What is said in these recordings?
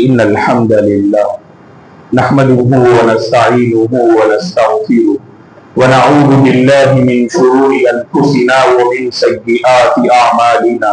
إن الحمد لله نحمده ونستعينه ونستغفره ونعوذ بالله من شرور أنفسنا ومن سيئات أعمالنا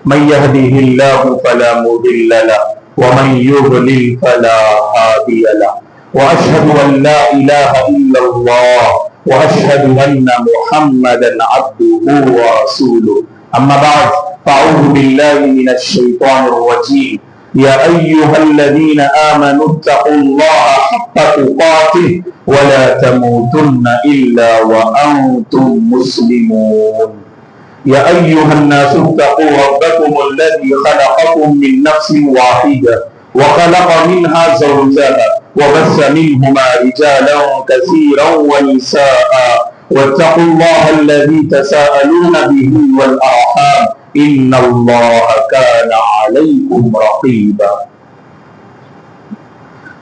من يهده الله فلا مضل له ومن يضلل فلا هادي له وأشهد أن لا إله إلا الله وأشهد أن محمدا عبده ورسوله أما بعد فأعوذ بالله من الشيطان الرجيم يا أيها الذين آمنوا اتقوا الله حق تقاته ولا تموتن إلا وأنتم مسلمون يا أيها الناس اتقوا ربكم الذي خلقكم من نفس واحدة وخلق منها زوجها وبث منهما رجالا كثيرا ونساء واتقوا الله الذي تساءلون به والأرحام إن الله كان عليكم رقيبا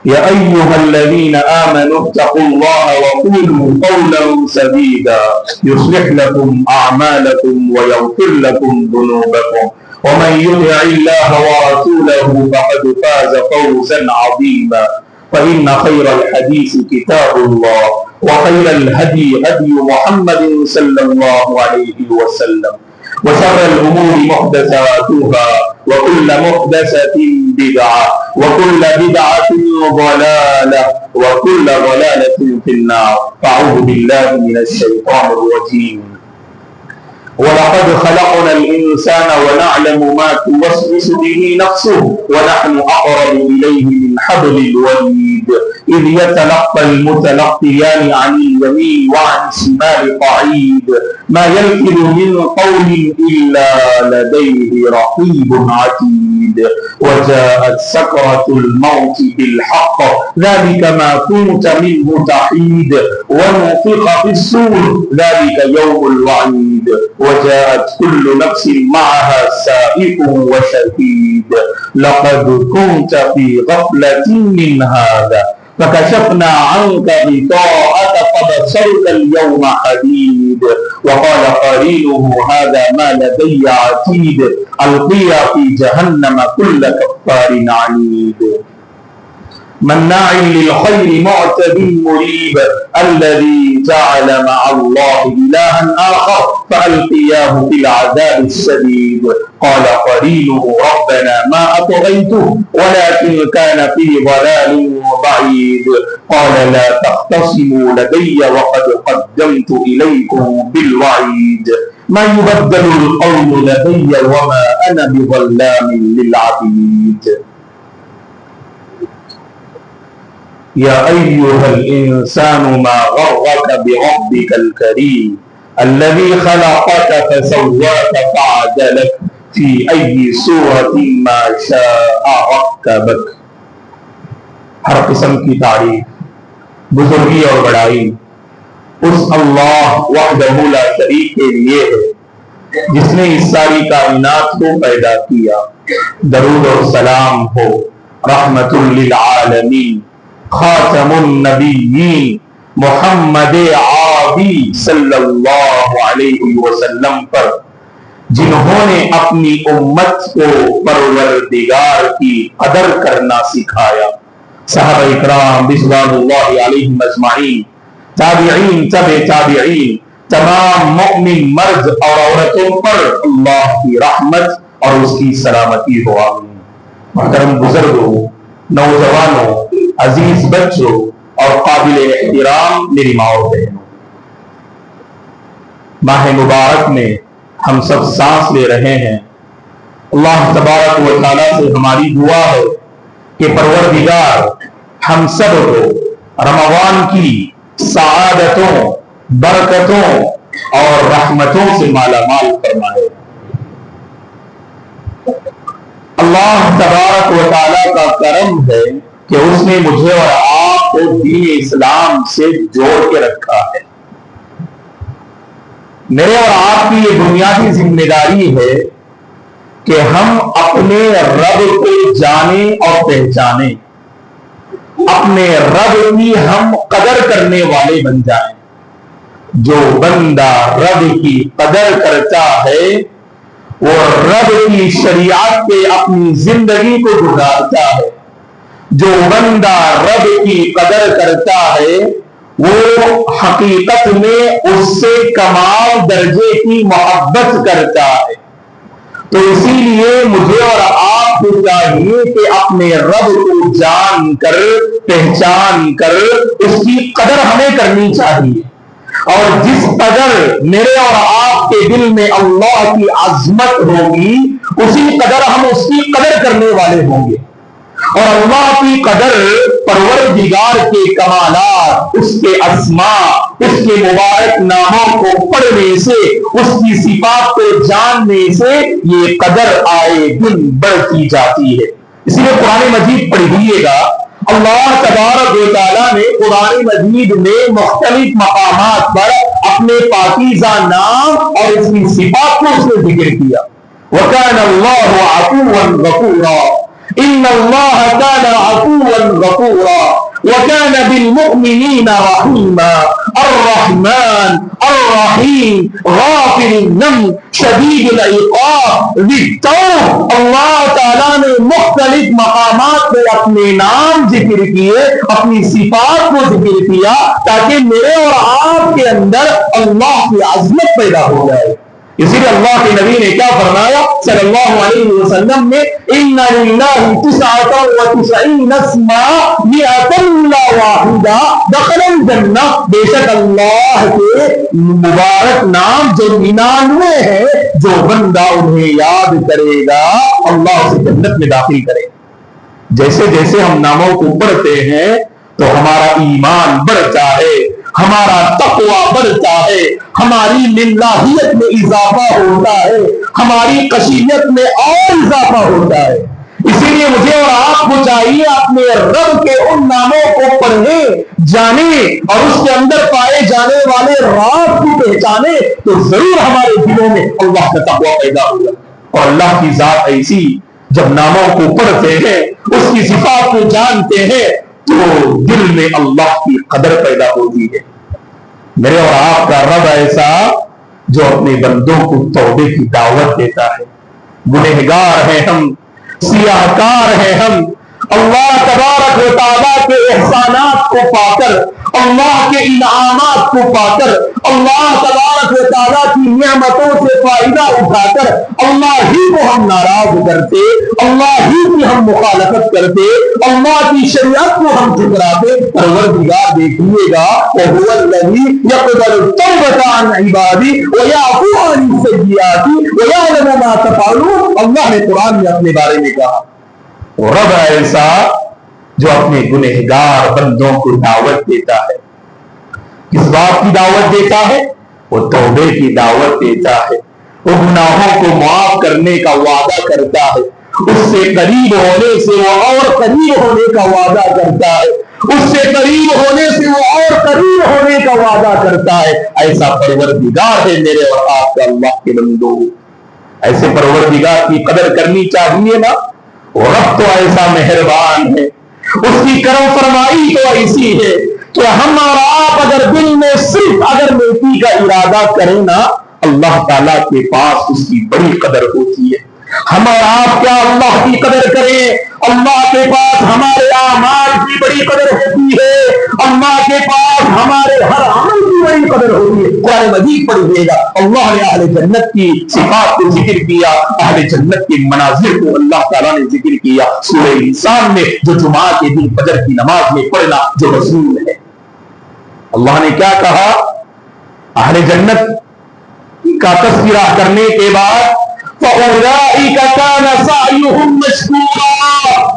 يا أيها الذين آمنوا اتقوا الله وقولوا قولا سديدا يصلح لكم أعمالكم ويغفر لكم ذنوبكم ومن يطع الله ورسوله فقد فاز فوزا عظيما فإن خير الحديث كتاب الله وخير الهدي هدي محمد صلى الله عليه وسلم وشر الأمور محدثاتها وكل محدثة بدعة وكل بدعة ضلالة وكل ضلالة في النار فأعوذ بالله من الشيطان الرجيم ولقد خلقنا الإنسان ونعلم ما توسوس به نفسه ونحن أقرب إليه من حبل الوريد إذ يتلقى المتلقيان عن اليمين وعن الشمال قعيد ما يلفظ من قول إلا لديه رقيب عتيد وجاءت سكرة الموت بالحق ذلك ما كنت منه تحيد ونفخ في الصور ذلك يوم الوعيد وجاءت كل نفس معها سائق وشهيد لقد كنت في غفلة من هذا فكشفنا عنك غطاءك فبصرك اليوم حديد وقال قرينه هذا ما لدي عتيد ألقيا في جهنم كل كفار عنيد مناع للخير معتد مريب الذي جعل مع الله إلها آخر فألقياه في العذاب الشديد قال قرينه ربنا ما أطغيته ولكن كان في ضلال بعيد قال لا تختصموا لدي وقد قدمت إليكم بالوعيد ما يبدل القول لدي وما أنا بظلام للعبيد يا أيها الإنسان ما غرك بربك الكريم الذي خلقك فسواك فعدلك في أي صورة ما شاء ركبك ہر قسم کی تعریف بزرگی اور بڑائی اس اللہ وحدہ لا شریک کے لیے ہے جس نے اس ساری کائنات کو پیدا کیا درود اور سلام ہو رحمت للعالمین خاتم النبیین محمد عابی صلی اللہ علیہ وسلم پر جنہوں نے اپنی امت کو پروردگار کی قدر کرنا سکھایا صحابہ اکرام رضوان اللہ علیہم اجمعین تابعین تبع تابعین تمام مؤمن مرد اور عورتوں پر اللہ کی رحمت اور اس کی سلامتی ہو آمین محترم بزرگوں نوجوانوں عزیز بچوں اور قابل احترام میری ماں اور بہنوں ماہ مبارک میں ہم سب سانس لے رہے ہیں اللہ تبارک و تعالیٰ سے ہماری دعا ہے کہ پروردگار ہم سب کو رمضان کی سعادتوں برکتوں اور رحمتوں سے مالا مال فرمائے اللہ تبارک و تعالیٰ کا کرم ہے کہ اس نے مجھے اور آپ کو دین اسلام سے جوڑ کے رکھا ہے میرے اور آپ کی یہ بنیادی ذمہ داری ہے کہ ہم اپنے رب کو جانیں اور پہچانیں اپنے رب کی ہم قدر کرنے والے بن جائیں جو بندہ رب کی قدر کرتا ہے وہ رب کی شریعت پہ اپنی زندگی کو گزارتا ہے جو بندہ رب کی قدر کرتا ہے وہ حقیقت میں اس سے کمال درجے کی محبت کرتا ہے. تو اسی لیے مجھے اور آپ کو چاہیے کہ اپنے رب کو جان کر پہچان کر اس کی قدر ہمیں کرنی چاہیے. اور جس قدر میرے اور آپ کے دل میں اللہ کی عظمت ہوگی اسی قدر ہم اس کی قدر کرنے والے ہوں گے. اور اللہ کی قدر پروردگار کے کمالات، اس کے اسماء، اس کے مبارک ناموں کو پڑھنے سے، اس کی صفات کو جاننے سے یہ قدر آئے دن بڑھتی جاتی ہے. اسی لیے قرآن مجید پڑھیے گا، اللہ تبارک و تعالیٰ نے قرآن مجید میں مختلف مقامات پر اپنے پاکیزہ نام اور اس کی صفات کو اس نے ذکر کیا. وَكَانَ اللَّهُ عَفُوًّا غَفُورًا، ان اللہ کان عفوا غفورا وکان بالمؤمنین رحیما الرحمن الرحیم غافر الذنب شدید العقاب ذی الطول. اللہ تعالیٰ نے مختلف مقامات پہ اپنے نام ذکر کیے، اپنی صفات کو ذکر کیا تاکہ میرے اور آپ کے اندر اللہ کی عظمت پیدا ہو جائے. اسی لیے اللہ کے نبی نے کیا فرمایا صلی اللہ علیہ وسلم نے، ان للہ 99 اسما مئۃ الا واحدہ دخل الجنہ، بے شک اللہ کے مبارک نام جو 99 ہے، جو بندہ انہیں یاد کرے گا اللہ اسے جنت میں داخل کرے گا. جیسے جیسے ہم ناموں کو پڑھتے ہیں تو ہمارا ایمان بڑھتا ہے، ہمارا تقوی بڑھتا ہے، ہماری للہیت میں اضافہ ہوتا ہے، ہماری خشیت میں اور اضافہ ہوتا ہے. اسی لیے مجھے اور آپ کو چاہیے اپنے رب کے ان ناموں کو پڑھیں، جانیں اور اس کے اندر پائے جانے والے راز کو پہچانیں تو ضرور ہمارے دلوں میں اللہ کا تقوی پیدا ہوگا. اور اللہ کی ذات ایسی، جب ناموں کو پڑھتے ہیں، اس کی صفات کو جانتے ہیں تو دل میں اللہ کی قدر پیدا ہوتی ہے. میرے اور آپ کا رب ایسا جو اپنے بندوں کو توبے کی دعوت دیتا ہے. گنہگار ہیں ہم، سیاہکار ہیں ہم، اللہ تبارک و تعالیٰ کے احسانات کو پا کر، اللہ کے انعامات کو پا کر، اللہ تبارک و تعالیٰ کی نعمتوں سے فائدہ اٹھا کر اللہ ہی کو ہم ناراض کرتے، اللہ ہی کی ہم مخالفت کرتے، اللہ کی شریعت کو ہم ٹھکراتے. پروردگار دیکھیے گا وَهُوَ الَّذِي يَقْبَلُ التَّوْبَةَ عَنْ عِبَادِهِ وَيَعْفُو عَنِ السَّيِّئَاتِ وَيَعْلَمُ مَا تَفْعَلُونَ. اللہ نے قرآن میں اپنے بارے میں کہا رب ایسا جو اپنے گنہگار بندوں کو دعوت دیتا ہے. کس بات کی دعوت دیتا ہے؟ وہ توبے کی دعوت دیتا ہے. وہ گناہوں کو معاف کرنے کا وعدہ کرتا ہے. اس سے قریب ہونے سے وہ اور قریب ہونے کا وعدہ کرتا ہے. اس سے قریب ہونے سے وہ اور قریب ہونے کا وعدہ کرتا ہے. ایسا پروردگار ہے میرے اور آپ کا اللہ کے بندو. ایسے پروردگار کی قدر کرنی چاہیے نا. رب تو ایسا مہربان ہے، اس کی کرم فرمائی تو ایسی ہے کہ ہم اور آپ اگر دل میں صرف اگر نیکی کا ارادہ کریں نا، اللہ تعالیٰ کے پاس اس کی بڑی قدر ہوتی ہے. ہم اور آپ کیا اللہ کی قدر کریں؟ اللہ کے پاس ہمارے اعمال کی بڑی قدر ہوتی ہے، اللہ کے پاس ہمارے ہر عمل کی بڑی قدر ہوتی ہے. قرآن مجید پڑھیے گا، اللہ نے اہل جنت کی صفات کو ذکر کیا، اہل جنت کے مناظر کو اللہ تعالیٰ نے ذکر کیا. سورہ انسان میں جو جمعہ کے دن فجر کی نماز میں پڑھنا جو رسول ہے، اللہ نے کیا کہا؟ اہل جنت کا تذکرہ کرنے کے بعد فَأُولَئِكَ كَانَ سَعْيُهُمْ مَشْكُورًا.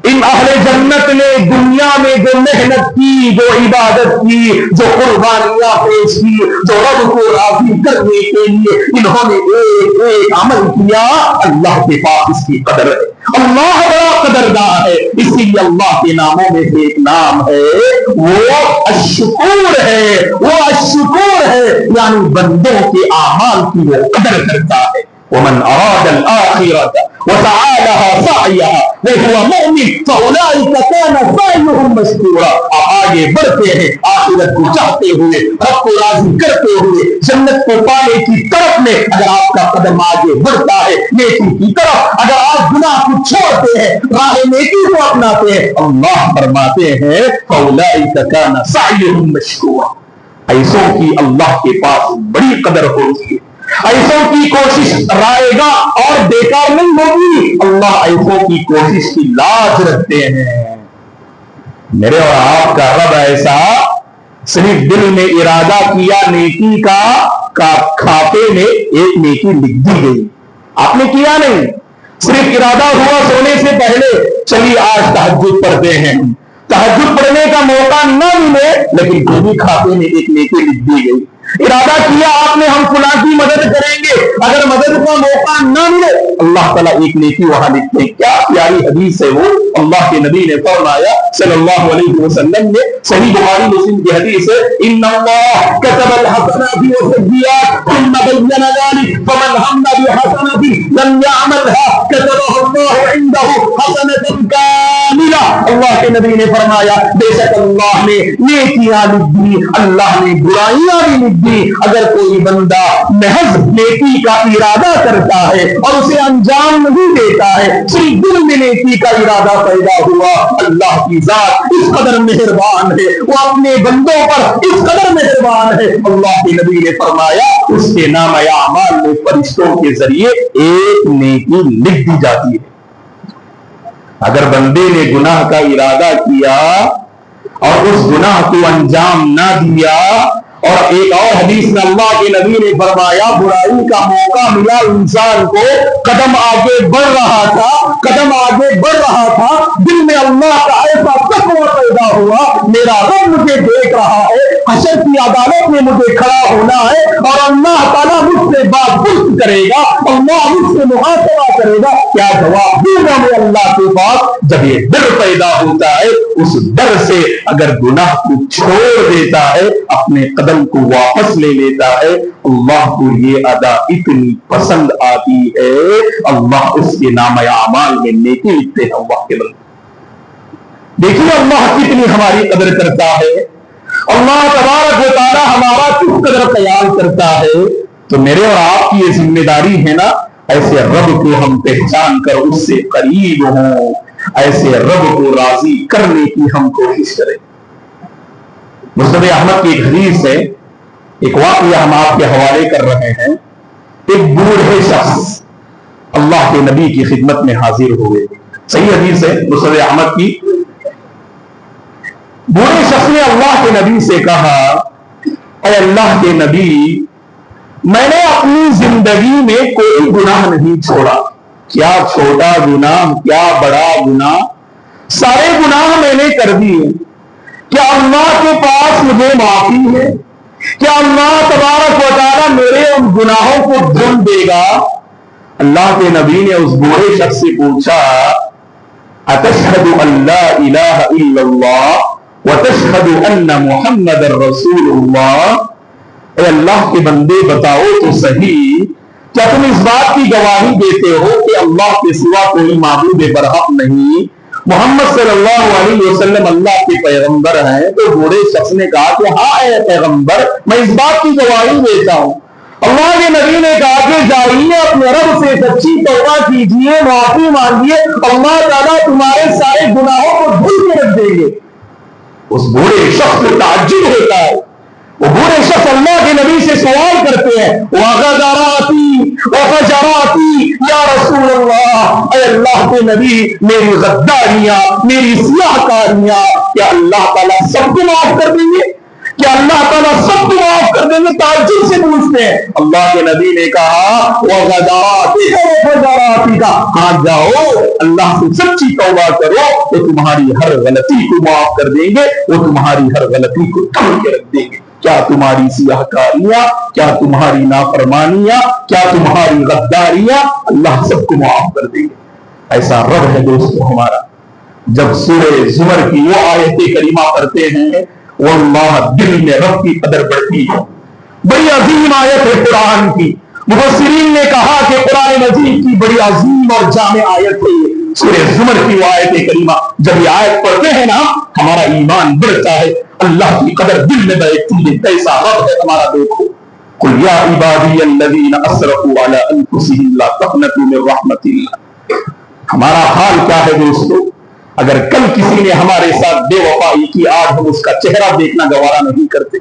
ان اہل جنت نے دنیا میں جو محنت کی، جو عبادت کی، جو قربانیاں پیش کی، جو رب کو راضی کرنے کے لیے انہوں نے ایک ایک عمل کیا، اللہ کے پاس اس کی قدر ہے. اللہ بڑا قدردار ہے. اسی لیے اللہ کے ناموں میں سے ایک نام ہے وہ الشکور ہے. وہ الشکور ہے یعنی بندوں کے اعمال کی وہ قدر کرتا ہے. ومن اراد الاخرة وسعى لها سعيها وهو مؤمن فاولئك كان سعيهم مشكورا. آپ آگے بڑھتے ہیں آخرت کو چاہتے ہوئے، رب کو راضی کرتے ہوئے، جنت کو پانے کی طرف میں. اگر آپ کا قدم آگے بڑھتا ہے نیکی کی طرف، اگر آپ گناہ کو چھوڑتے ہیں، راہ نیکی کو اپناتے ہیں، اللہ فرماتے ہیں فَأُولَئِكَ كَانَ سَعْيُهُمْ مَشْكُورًا، ایسوں کی اللہ کے پاس بڑی قدر ہوتی ہے، ایسوں کی کوشش رائے گا اور بیکار نہیں ہوگی، اللہ ایسوں کی کوشش کی لاج رکھتے ہیں۔ میرے اور آپ کا رب ایسا صرف دل میں ارادہ کیا نیکی کا، کھاتے میں ایک نیکی لکھ دی گئی، آپ نے کیا نہیں، صرف ارادہ ہوا سونے سے پہلے چلیے آج تہجد پڑھتے ہیں، تہجد پڑھنے کا موقع نہ ملے لیکن جو بھی کھاتے میں ایک نیکی لکھ دی گئی، ارادہ کیا آپ نے ہم فلاں کی مدد کریں گے، اگر مدد کا موقع نہ ملے اللہ تعالیٰ ایک نیکی وہاں لکھتے ہیں۔ کیا پیاری حدیث ہے وہ، اللہ کے نبی نے فرمایا صلی اللہ علیہ وسلم نے، صحیح بخاری مسلم کی حدیث ہے، ان اللہ كتب الحسنات والسيئات ثم بين ذلك فمن هم بحسنة لم يعملها كتبها الله عنده حسنة كاملة۔ اللہ کے نبی نے فرمایا بے شک اللہ نے نیکیاں لکھ دی، اللہ نے برائیاں بھی لکھ دی، اگر کوئی بندہ محض نیکی کا ارادہ کرتا ہے اور اسے انجام نہیں دیتا ہے، صرف دل میں نیکی کا ارادہ پیدا ہوا، اللہ کی ذات اس قدر مہربان ہے، وہ اپنے بندوں پر اس قدر مہربان ہے، اللہ کے نبی نے فرمایا اس کے نام اعمال میں فرشتوں کے ذریعے ایک نیکی لکھ دی جاتی ہے۔ اگر بندے نے گناہ کا ارادہ کیا اور اس گناہ کو انجام نہ دیا، اور ایک اور حدیث میں اللہ کے نبی نے فرمایا برائی کا موقع ملا انسان کو، قدم آگے بڑھ رہا تھا، دل میں اللہ کا ایسا تقوی پیدا ہوا، میرا رب مجھے دیکھ رہا ہے، حشر کی عدالت میں مجھے کھڑا ہونا ہے اور اللہ تعالیٰ مجھ سے بات پرس کرے گا، اللہ مجھ سے محاسبہ کرے گا، کیا جواب دوں گا میں اللہ کے پاس؟ جب یہ ڈر پیدا ہوتا ہے، اس ڈر سے اگر گناہ کو چھوڑ دیتا ہے، اپنے قدم کو واپس لے لیتا ہے، اللہ کو یہ ادا اتنی پسند آتی ہے، اللہ اس کے نام اعمال میں نیکی لکھتے ہیں۔ اللہ کے بندے دیکھیے اللہ کتنی ہماری قدر کرتا ہے، اللہ تبارک و تعالی ہمارا کس قدر خیال کرتا ہے۔ تو میرے اور آپ کی یہ ذمہ داری ہے نا، ایسے رب کو ہم پہچان کر اس سے قریب ہوں، ایسے رب کو راضی کرنے کی ہم کوشش کریں۔ مسند احمد کی ایک حدیث ہے، ایک واقعہ ہم آپ کے حوالے کر رہے ہیں۔ ایک بوڑھے شخص اللہ کے نبی کی خدمت میں حاضر ہوئے، صحیح حدیث ہے مسند احمد کی۔ بوڑھے شخص نے اللہ کے نبی سے کہا اے اللہ کے نبی، میں نے اپنی زندگی میں کوئی گناہ نہیں چھوڑا، کیا چھوٹا گناہ کیا بڑا گناہ، سارے گناہ میں نے کر دیے، کیا اللہ کے پاس مجھے معافی ہے؟ کیا اللہ تبارک و تعالی میرے ان گناہوں کو دھل دے گا؟ اللہ کے نبی نے اس بوڑھے شخص سے پوچھا اتشہد ان لا الہ الا اللہ وتشہد ان محمد رسول اللہ، اے اللہ کے بندے بتاؤ تو صحیح، کیا تم اس بات کی گواہی دیتے ہو کہ اللہ کے سوا کوئی معبود برحق نہیں، محمد صلی اللہ علیہ وسلم اللہ کے پیغمبر ہیں؟ تو بوڑھے شخص نے کہا کہ ہاں اے پیغمبر، میں اس بات کی گواہی دیتا ہوں۔ اللہ کے نبی نے کہا کہ جائیے اپنے رب سے سچی توبہ کیجیے، معافی مانگیے، اللہ تعالیٰ تمہارے سارے گناہوں کو دھل کے رکھ دیں گے۔ اس بوڑھے شخص کو تعجب ہوتا ہے، وہ بوڑھے شخص اللہ کے نبی سے سوال کرتے ہیں وَغَدَرَاتِي وَفَجَرَاتِي یا رسول اللہ، اے اللہ کے نبی میری غداریاں، میری سیاہ کاریاں کیا اللہ تعالیٰ سب کو معاف کر دیں گے؟ کیا اللہ تعالیٰ سب کو معاف کر دیں گے؟ تعجب سے پوچھتے ہیں۔ اللہ کے نبی نے کہا وَغَدَرَاتِي وَفَجَرَاتِي کا، ہاں جاؤ اللہ سے سچی توبہ کرو تو تمہاری ہر غلطی کو معاف کر دیں گے، وہ تمہاری ہر غلطی کو ڈھک کے رکھ دیں گے۔ کیا تمہاری سیاہ کاریاں، کیا تمہاری نافرمانیاں، کیا تمہاری غداریاں، اللہ سب کو معاف کر دیں گے۔ ایسا رب ہے دوستو ہمارا۔ جب سورہ زمر کی وہ آیت کریمہ پڑھتے ہیں واللہ دل میں رب کی قدر بڑھتی ہے۔ بڑی عظیم آیت ہے قرآن کی، مفسرین نے کہا کہ قرآن مجید کی بڑی عظیم اور جامع آیت ہے سورہ زمر کی وہ آیت کریمہ۔ جب یہ آیت پڑھتے ہیں نا ہمارا ایمان بڑھتا ہے، اللہ کی قدر دل میں بیٹھتی ہے۔ کیسا رب ہے ہمارا دیکھو، قل یا عبادی الذین اسرفوا علی انفسہم لا تقنطوا من رحمت اللہ، ہمارا حال کیا ہے دوستو؟ اگر کل کسی نے ہمارے ساتھ بے وفائی کی، آج ہم اس کا چہرہ دیکھنا گوارا نہیں کرتے،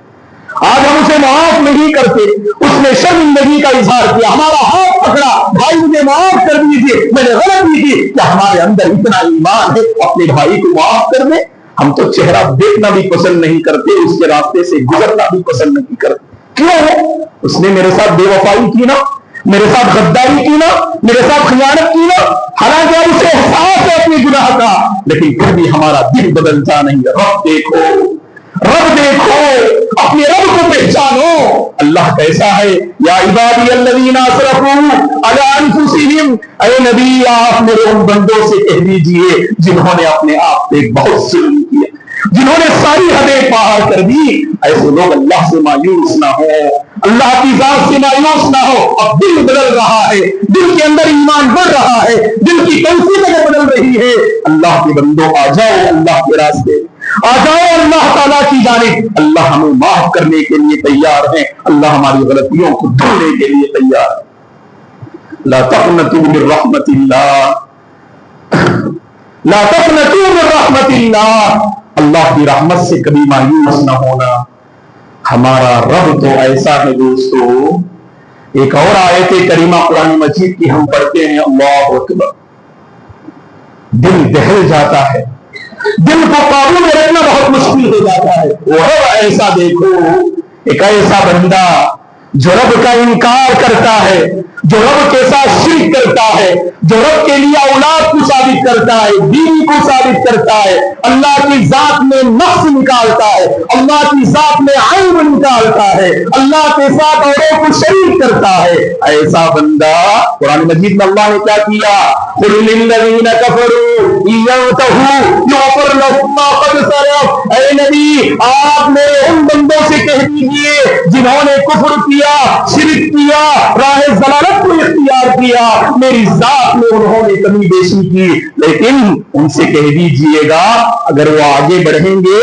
آج ہم اسے معاف نہیں کرتے۔ اس نے شرمندگی کا اظہار کیا، ہمارا ہاتھ پکڑا، بھائی مجھے معاف کر دیجیے، میں نے غلطی کی، کیا ہمارے اندر اتنا ایمان ہے اپنے بھائی کو معاف کر دیں؟ ہم تو چہرہ دیکھنا بھی پسند نہیں کرتے، اس کے راستے سے گزرنا بھی پسند نہیں کرتے۔ کیوں؟ اس نے میرے ساتھ بے وفائی کی نا، میرے ساتھ غداری کی نا، میرے ساتھ خیانت کی نا، حالانکہ اسے احساس ہے اپنے گناہ کا، لیکن پھر بھی ہمارا دل بدلتا نہیں۔ رب دیکھو، رب دیکھو، اپنے رب کو پہچانو۔ اللہ کیسا ہے؟ یا عبادی الذین اسرفوا علی انفسہم، اے نبی آپ میرے ان بندوں سے کہہ دیجئے جنہوں نے اپنے آپ پہ بہت ظلم کیا، جنہوں نے ساری حدیں پار کر دی، ایسے لوگ اللہ سے مایوس نہ ہو، اللہ کی ذات سے مایوس نہ ہو۔ اب دل بدل رہا ہے، دل کے اندر ایمان بڑھ رہا ہے، دل کی کیفیت بدل رہی ہے۔ اللہ کے بندوں آ جاؤ اللہ کے راستے، آ جاؤ اللہ تعالیٰ کی جانب۔ اللہ ہمیں معاف کرنے کے لیے تیار ہے، اللہ ہماری غلطیوں کو دھونے کے لیے تیار ہے۔ لا تقنطوا من رحمت اللہ، لا تقنطوا من رحمت اللہ، اللہ کی رحمت سے کبھی مایوس نہ ہونا۔ ہمارا رب تو ایسا ہے دوستو۔ ایک اور آیت کریمہ قرآن مجید کی ہم پڑھتے ہیں، اللہ اکبر، دل دہل جاتا ہے، دل کو قابو میں رکھنا بہت مشکل ہو جاتا ہے۔ وہ رب ایسا دیکھو، ایک ایسا بندہ جو رب کا انکار کرتا ہے، جو رب کے ساتھ شرک کرتا ہے، جو رب کے لیے اولاد کو ثابت کرتا ہے، بیوی کو ثابت کرتا ہے، اللہ کی ذات میں نقص نکالتا ہے، اللہ کی ذات میں عیب نکالتا ہے، اللہ کے ساتھ اوروں کو شریک کرتا ہے، ایسا بندہ قرآن مجید میں اللہ نے کیا کیا؟ قُلْ لِلَّذِينَ كَفَرُوا إِن يَنْتَهُوا يُغْفَرْ لَهُم مَّا قَدْ سَلَفَ، اے نبی آپ نے ان بندوں سے کہہ دیجئے جنہوں نے کفر کیا، شرک کیا، راہ ضلالت کو اختیار کیا، میری ذات میں انہوں نے کمی بیشی کی، لیکن ان سے کہہ دیجئے گا اگر وہ آگے بڑھیں گے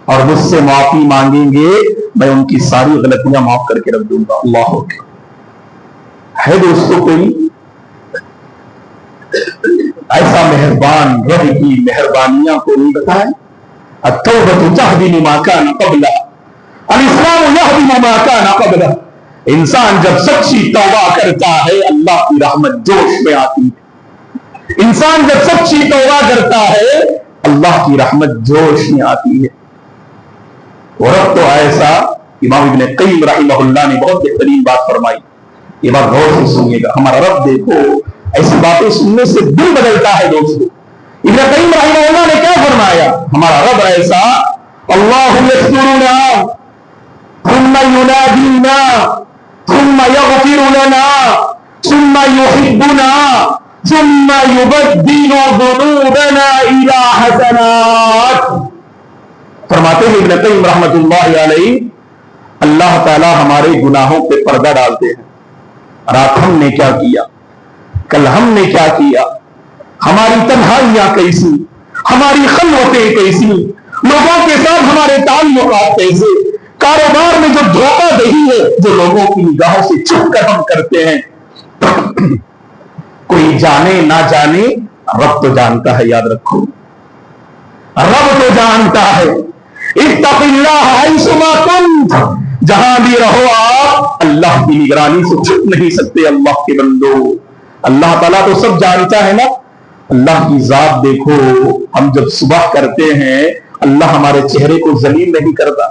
اور مجھ سے معافی مانگیں گے میں ان کی ساری غلطیاں معاف کر کے رکھ دوں گا۔ اللہ اکبر۔ ہے دوستو کوئی ایسا مہربان رب کی مہربانیاں کو نہیں بتائے؟ التوبۃ تہدم ما کان قبلہ، الاسلام یہدم ما کان قبلہ۔ انسان جب سچی توبہ کرتا ہے اللہ کی رحمت جوش میں آتی ہے، انسان جب سچی توبہ کرتا ہے اللہ کی رحمت جوش میں آتی ہے۔ اور رب تو ایسا، امام ابن قیم رحمہ اللہ نے بہت بہترین بات فرمائی، یہ بات غور سے سنیے گا۔ ہمارا رب دیکھو، ایسی باتیں سننے سے دل بدلتا ہے دوستو۔ ابن قیم رحمہ اللہ نے کیا فرمایا؟ ہمارا رب ایسا، اللہ یسترنا ثم ینادینا ثم یغفر لنا ثم یحبنا ثم یبدل ذنوبنا الی حسنات۔ فرماتے ہیں ابن قیم رحمۃ اللہ علیہ، اللہ تعالی ہمارے گناہوں پہ پردہ ڈالتے ہیں۔ رات ہم نے کیا کیا، کل ہم نے کیا کیا، ہماری تنہائیاں کیسی، ہماری خلوتیں کیسی، لوگوں کے ساتھ ہمارے تعلقات کیسے، کاروبار میں جو دھوکہ دہی ہے جو لوگوں کی نگاہوں سے چھپ کر ہم کرتے ہیں۔ کوئی جانے نہ جانے رب تو جانتا ہے، یاد رکھو رب تو جانتا ہے۔ اتق اللہ حیثما کنت، جہاں بھی رہو آپ اللہ کی نگرانی سے چھپ نہیں سکتے۔ اللہ کے بندو، اللہ تعالیٰ تو سب جانتا ہے نا۔ اللہ کی ذات دیکھو، ہم جب صبح کرتے ہیں اللہ ہمارے چہرے کو ذلیل نہیں کرتا۔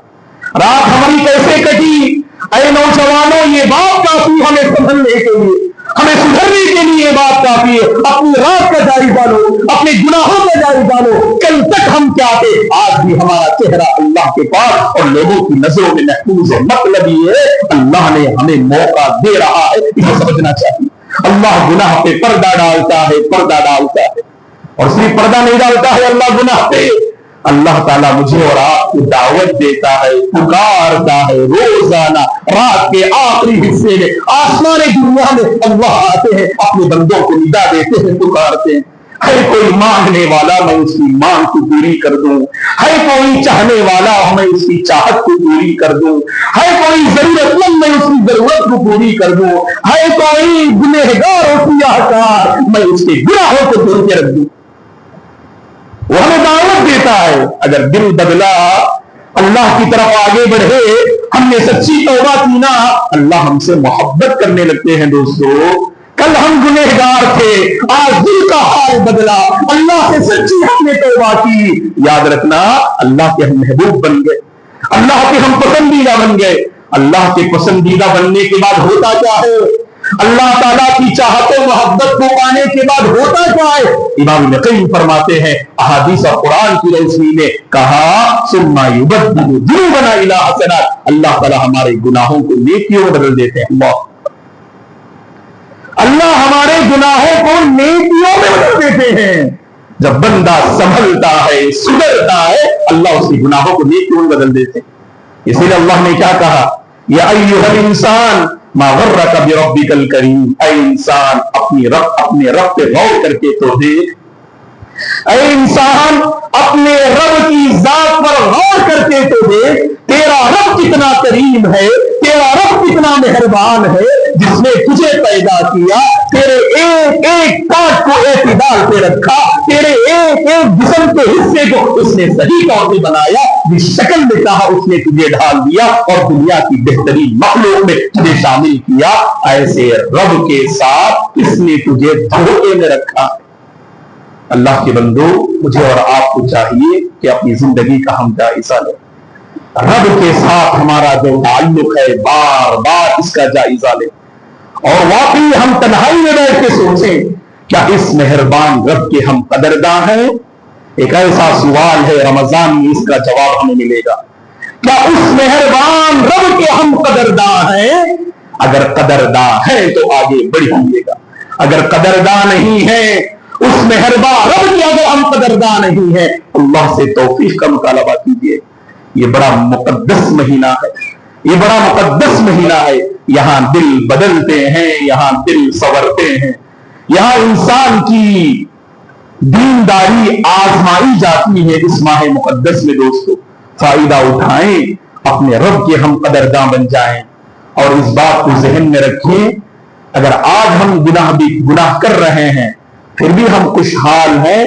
رات ہماری کیسے کٹی؟ اے نوجوانوں، یہ بات کافی ہمیں سمجھنے کے لیے، ہمیں سدھرنے کے لیے یہ بات کافی ہے۔ اپنی رات کا جائزہ لو، اپنے گناہوں کا جائزہ لو، کل تک ہم کیا تھے، آج بھی ہمارا چہرہ اللہ کے پاس اور لوگوں کی نظروں میں محفوظ ہے۔ مطلب یہ اللہ نے ہمیں موقع دے رہا ہے، اسے سمجھنا چاہیے۔ اللہ گناہ پہ پردہ ڈالتا ہے، پردہ ڈالتا ہے، اور صرف پردہ نہیں ڈالتا ہے اللہ گناہ پہ، اللہ تعالیٰ مجھے اور آپ کو دعوت دیتا ہے، پکارتا ہے۔ روزانہ رات کے آخری حصے میں آسمان دنیا میں اللہ آتے ہیں، اپنے بندوں کو ندا دیتے ہیں، پکارتے ہیں۔ ہے کوئی مانگنے والا میں اس کی مانگ کو پوری کر دوں، ہے کوئی چاہنے والا میں اس کی چاہت کو پوری کر دوں، ہے کوئی ضرورت مند میں اس کی ضرورت کو پوری کر دوں، ہے کوئی گنہگار اور سیاہکار میں اس کے گناہوں کو دور کے رکھ دوں. وہ ہمیں دعوت دیتا ہے اگر دل بدلا, اللہ کی طرف آگے بڑھے, ہم نے سچی توبہ کی نا, اللہ ہم سے محبت کرنے لگتے ہیں. دوستو کل ہم گنہگار تھے, آج دل کا حال بدلا, اللہ سے سچی ہم نے توبہ کی, یاد رکھنا اللہ کے ہم محبوب بن گئے, اللہ کے ہم پسندیدہ بن گئے. اللہ کے پسندیدہ بننے کے بعد ہوتا کیا ہے؟ اللہ تعالیٰ کی چاہت و محبت کو پانے کے بعد ہوتا کیا ہے؟ امام ابن قیم فرماتے ہیں احادیث اور قرآن کی روشنی میں کہا ثم یبدل ذنوبنا الی حسنات, اللہ تعالیٰ ہمارے گناہوں کو نیکیوں میں بدل دیتے ہیں. اللہ ہمارے گناہوں کو نیکیوں میں بدل دیتے ہیں. جب بندہ سنبھلتا ہے, سدھرتا ہے, اللہ اس کے گناہوں کو نیکیوں میں بدل دیتے ہیں. اسی لیے اللہ نے کیا کہا, یا ایھا الانسان ما غرک بربک الکریم, اے انسان اپنے رب پہ غور کر کے تو دیکھ, اے انسان اپنے رب کی ذات پر غور کر کے تو دیکھ, تیرا رب کتنا کریم ہے, تیرا رب کتنا مہربان ہے, جس نے تجھے پیدا کیا, تیرے ایک ایک کاٹ کو اعتدال پہ رکھا, تیرے ایک ایک جسم کے حصے کو اس نے صحیح طور پہ بنایا, جس شکل میں چاہا اس نے تجھے ڈھال دیا اور دنیا کی بہترین مخلوق میں تجھے شامل کیا. ایسے رب کے ساتھ اس نے تجھے دھوکے میں رکھا. اللہ کے بندو, مجھے اور آپ کو چاہیے کہ اپنی زندگی کا ہم جائزہ لیں. رب کے ساتھ ہمارا جو تعلق ہے بار بار اس کا جائزہ لیں, اور واقعی ہم تنہائی میں بیٹھ کے سوچیں کیا اس مہربان رب کے ہم قدرداں ہیں؟ ایک ایسا سوال ہے, رمضان میں اس کا جواب ہمیں ملے گا. کیا اس مہربان رب کے ہم قدرداں ہیں؟ اگر قدرداں ہیں تو آگے بڑھیے گا, اگر قدرداں نہیں ہیں اس مہربان رب کی, اگر ہم قدرداں نہیں ہیں, اللہ سے توفیق کا مطالبہ کیجیے. یہ بڑا مقدس مہینہ ہے, یہ بڑا مقدس مہینہ ہے. یہاں دل بدلتے ہیں, یہاں دل سنورتے ہیں, یہاں انسان کی دینداری آزمائی جاتی ہے. اس ماہ مقدس میں دوستو فائدہ اٹھائیں, اپنے رب کے ہم قدرداں بن جائیں, اور اس بات کو ذہن میں رکھیں اگر آج ہم گناہ کر رہے ہیں پھر بھی ہم خوشحال ہیں,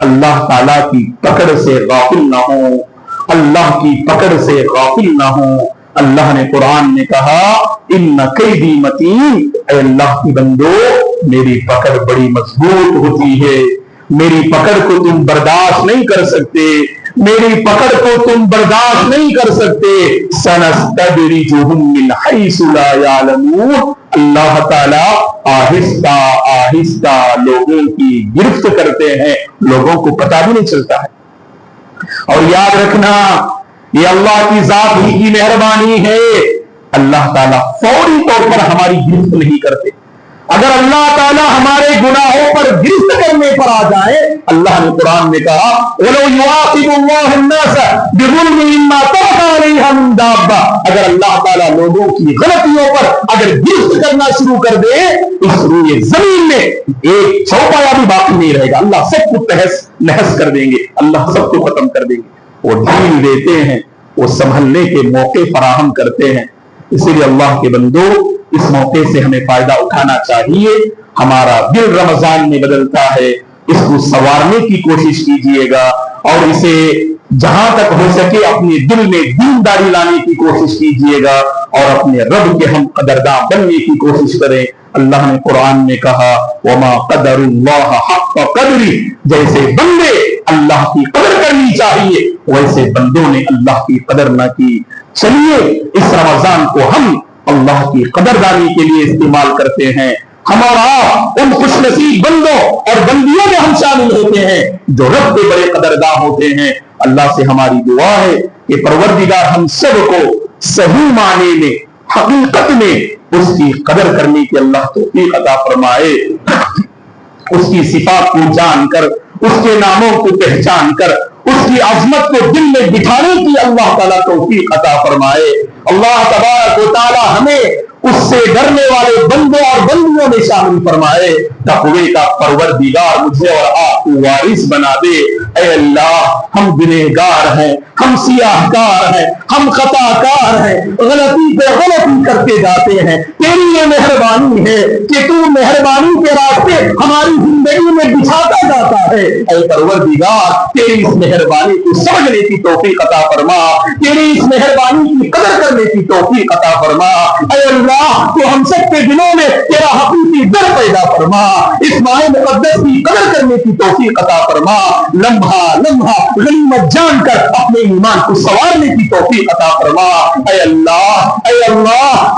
اللہ تعالیٰ کی پکڑ سے غافل نہ ہوں, اللہ کی پکڑ سے غافل نہ ہوں. اللہ نے قرآن میں کہا ان کیدی متین, اے اللہ کی بندو میری پکڑ بڑی مضبوط ہوتی ہے, میری پکڑ کو تم برداشت نہیں کر سکتے, میری پکڑ کو تم برداشت نہیں کر سکتے. سنستدرجہم من حیث لا یعلمون, اللہ تعالیٰ آہستہ آہستہ لوگوں کی گرفت کرتے ہیں, لوگوں کو پتہ بھی نہیں چلتا ہے. اور یاد رکھنا یہ اللہ کی ذات ہی کی مہربانی ہے, اللہ تعالیٰ فوری طور پر ہماری گرفت نہیں کرتے. اگر اللہ تعالیٰ ہمارے گناہوں پر گرفت کرنے پر آ جائے, اللہ نے قرآن میں کہا وَلَوْ يُعَاقِبُ اللَّهُ النَّاسَ بِظُلْمِهِمْ مَا تَرَكَ عَلَيْهَا مِن دَابَّةٍ, اگر اللہ تعالیٰ لوگوں کی غلطیوں پر اگر گرفت کرنا شروع کر دے, اس روئے زمین میں ایک چوپایا بھی باقی نہیں رہے گا. اللہ سب کو تہس نہس کر دیں گے, اللہ سب کو ختم کر دیں گے. وہ ڈھیل دیتے ہیں, وہ سنبھلنے کے موقع فراہم کرتے ہیں. اسی لیے اللہ کے بندو اس موقع سے ہمیں فائدہ اٹھانا چاہیے. ہمارا دل رمضان میں بدلتا ہے, اس کو سنوارنے کی کوشش کیجیے گا, اور اسے جہاں تک ہو سکے اپنے دل میں دینداری لانے کی کوشش کیجیے گا, اور اپنے رب کے ہم قدرداں بننے کی کوشش کریں. اللہ نے قرآن میں کہا وما قدر اللہ حق قدری, جیسے بندے اللہ کی قدر کرنی چاہیے ویسے بندوں نے اللہ کی قدر نہ کی. چلیے اس رمضان کو ہم اللہ کی قدردانی کے لیے استعمال کرتے ہیں. ہم اور آپ ان خوش نصیب بندوں اور بندیوں میں ہم شامل ہوتے ہیں جو رب کے بڑے قدرداں ہوتے ہیں. اللہ سے ہماری دعا ہے کہ پروردگار ہم سب کو صحیح معنی میں حقیقت میں اس کی قدر کرنے کی اللہ توفیق عطا فرمائے. اس کی صفات کو جان کر, اس کے ناموں کو پہچان کر, اس کی عظمت کو دل میں بٹھانے کی اللہ تعالیٰ توفیق عطا فرمائے. اللہ تبارک و تعالیٰ ہمیں اس سے ڈرنے والے بندوں اور بندیوں میں شامل فرمائے. تقوی کا پروردگار مجھے اور آپ کو وارث بنا دے. اے اللہ ہم گنہگار ہیں، ہم سیاہ کار ہیں، ہم خطا کار ہیں، غلطی پہ غلطی کرتے جاتے ہیں، تیری یہ مہربانی ہے کہ تو مہربانی کے راستے ہماری زندگی میں بچھاتا جاتا ہے۔ اے پروردگار تیری اس مہربانی کو سمجھنے کی توفیق عطا فرما، تیری اس مہربانی کی قدر کرنے کی توفیق عطا فرما۔ اے اللہ تو ہم سب کے دلوں میں تیرا حقیقی در پیدا فرما، اس ماہ مقدس کی قدر کرنے کی توفیق عطا فرما، لمحہ لمحہ غنیمت جان کر اپنے ایمان کو سنوارنے کی توفیق عطا فرما۔ اے اللہ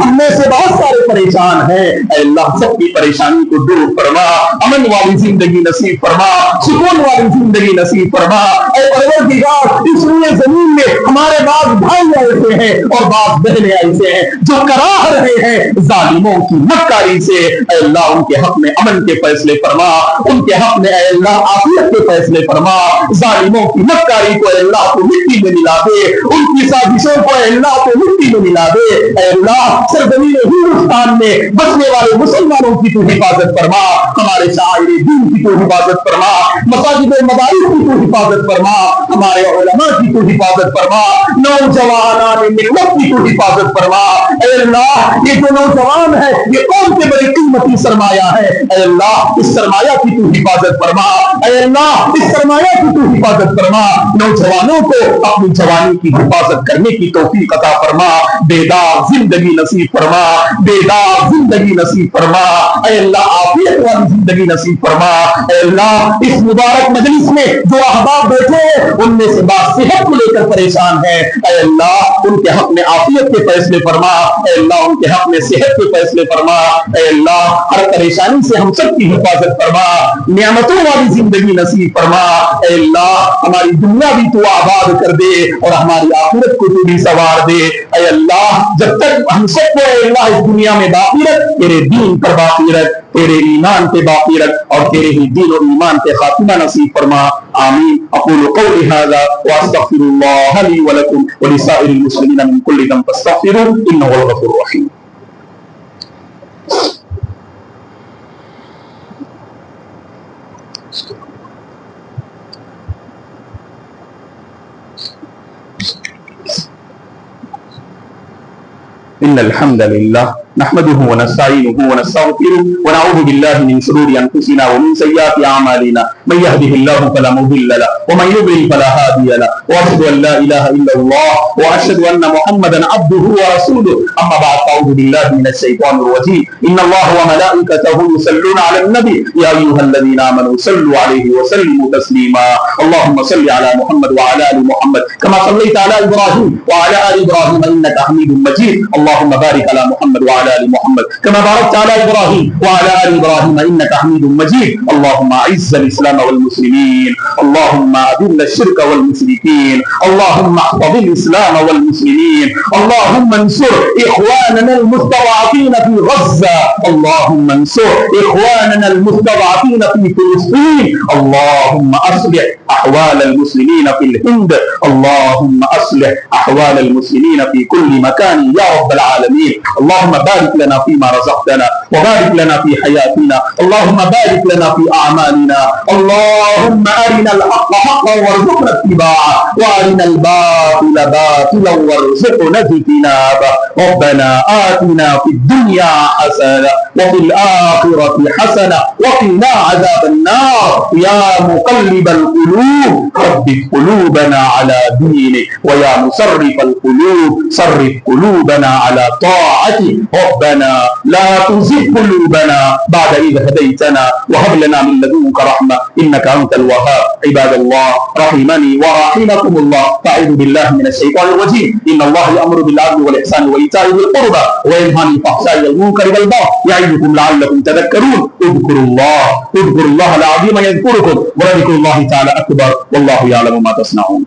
ہم میں سے بہت سارے پریشان ہیں، اے اللہ سب کی پریشانی کو دور فرما، امن والی زندگی نصیب فرما، سکون والی زندگی نصیب فرما۔ اے پروردگار اس روئے زمین میں ہمارے بعض بھائی ایسے ہیں اور بعض بہنیں ایسے ہیں جو کراہ رہے ہیں ظالموں کی مکاری سے، اے اللہ ان کے حق میں امن کے فیصلے فرما، ان کے حق میں اے اللہ عافیت کے فیصلے فرما، ظالموں کی مکاری کو اے اللہ کو مٹی میں ملا دے، ان کی سازشوں کو اے اللہ کو مٹی میں ملا دے۔ اے اللہ سرزمین ہندوستان میں بسنے والے مسلمانوں کی تو حفاظت فرما، ہمارے شاعر دین کی تو حفاظت فرما، مساجد و مدارس کی تو حفاظت فرما، ہمارے علماء کی تو حفاظت فرما، نوجوانان ملت کی تو حفاظت فرما۔ اے اللہ یہ جو نوجوان ہے یہ قوم کے بڑے قیمتی سرمایہ ہے، اے اللہ اس سرمایہ کی تو حفاظت فرما، اے اللہ اس سرمایہ کی تو حفاظت فرما، نوجوانوں کو اپنی جوانی کی حفاظت کرنے کی توفیق عطا فرما، بیدار زندگی نصیب فرما، بیدار زندگی نصیب فرما، اے اللہ عافیت والی زندگی نصیب فرما۔ اے اللہ اس مبارک مجلس میں جو احباب بیٹھے ہیں ان میں سے بعض صحت کو لے کر پریشان ہیں، اے اللہ ان کے حق میں عافیت کے فیصلے فرما، اے اللہ ان کے حق میں صحت کے فیصلے فرما، اے اللہ ہر پریشانی سے ہم سب کی حفاظت فرما، نعمتوں والی زندگی نصیب فرما، اے اللہ ہماری دنیا بھی تو آباد کر دے اور ہماری آخرت کو تو بھی سنوار دے۔ اے اللہ جب تک ہم سب کو اے اللہ اس دنیا میں باقی رکھ، تیرے دین پر باقی رکھ، تیرے ایمان پہ باقی رکھ اور تیرے ہی دین و ایمان پہ خاتمہ نصیب فرما، آمین۔ اقول قولی ھذا واستغفر اللہ لی ولکم ولسائر المسلمین من کل ذنب فاستغفروہ انہ هو الغفور الرحیم۔ ان الحمد للہ نحمده ونستعینه ونستغفره ونعوذ باللہ من شرور انفسنا ومن سیئات اعمالنا من يهده الله فلا مضل له ومن يضلل فلا هادي له واشهد ان لا اله الا الله واشهد ان محمدا عبده ورسوله اما بعد فاعوذ باللہ من الشیطان الرجیم ان اللہ وملائکته يصلون على النبی یا ایها الذین آمنوا صلوا علیہ وسلموا تسلیما اللهم صل على محمد وعلى ال محمد كما صليت على ابراہیم وعلى ال ابراہیم انك حمید مجید اللهم بارك على محمد وعلى ال محمد كما باركت على ابراہیم وعلى ال ابراہیم انك حمید مجید اللهم اعز الاسلام والمسلمین اللهم اذل الشرك والمشركين اللهم احفظ الاسلام والمسلمين اللهم انصر اخواننا المستضعفين في غزة اللهم انصر اخواننا المستضعفين في فلسطين اللهم اصلح احوال المسلمين في الهند اللهم اصلح احوال المسلمين في كل مكان يا رب العالمين اللهم بارك لنا فيما رزقتنا وبارك لنا في حياتنا اللهم بارك لنا في أعمالنا اللهم أرنا الحق حقا وارزقنا اتباعه وأرنا الباطل باطلا وارزقنا اجتنابه ربنا آتنا في الدنيا حسنة وفي الآخرة حسنة وقنا عذاب النار يا مقلب القلوب ثبت قلوبنا على دينك ويا مصرف القلوب صرف قلوبنا على طاعتك ربنا لا تزغ قلوبنا بعد إذ هديتنا وهب لنا من لدنك رحمة إنك أنت الوهاب عباد الله رحمني ورحمكم الله فأعوذ بالله من الشيطان الرجيم إن الله يأمر بالعدل والإحسان وإيتاء ذي القربى وينهى عن الفحشاء والمنكر والبغي يعظكم لعلكم تذكرون اذكروا الله العظيم يذكركم ولذكر الله تعالى أكبر والله يعلم ما تصنعون